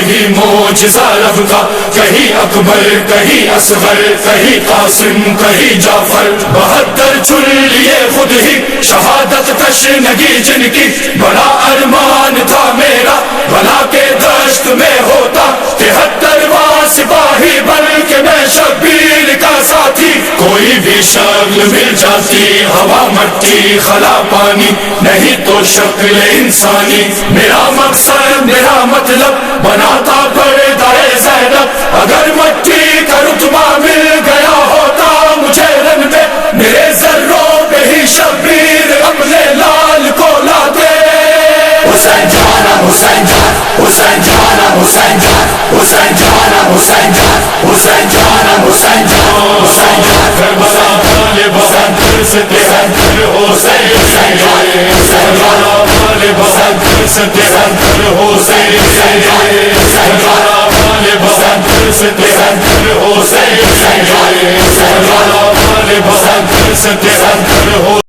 یہی معجزہ رب کا، کہیں اکبر کہیں اصغر کہیں قاسم کہیں جعفر، 72 چن لیے خود ہی شہادت تشنگی جن کی، بڑا ارمان تھا میرا بھلا کے دشت میں ہوتا 73واں سپاہی بن کے میں شبیر کا ساتھی، کوئی بھی شکل مل جاتی ہوا مٹی خلا پانی، نہیں تو شکل انسانی، میرا مقصد میرا مطلب بناتا پردہ زینب، اگر مٹی کا رتبہ مل گیا ہوتا مجھے رن پہ، میرے ذروں پہ ہی شبیر اپنے لال کو لاتے، حسین جانا حسین جان حسین جانا حسین جان حسین جانا حسین جان حسین جانا حسین جان حسین جان، کربلا والے بہن پھر سے تیرا گھر حسین حسین جان حسین جانا والے بہن پھر سے تیرا گھر حسین حسین جان کربلا والے بہن پھر سے تیرا گھر حسین حسین جان کربلا والے بہن پھر سے تیرا گھر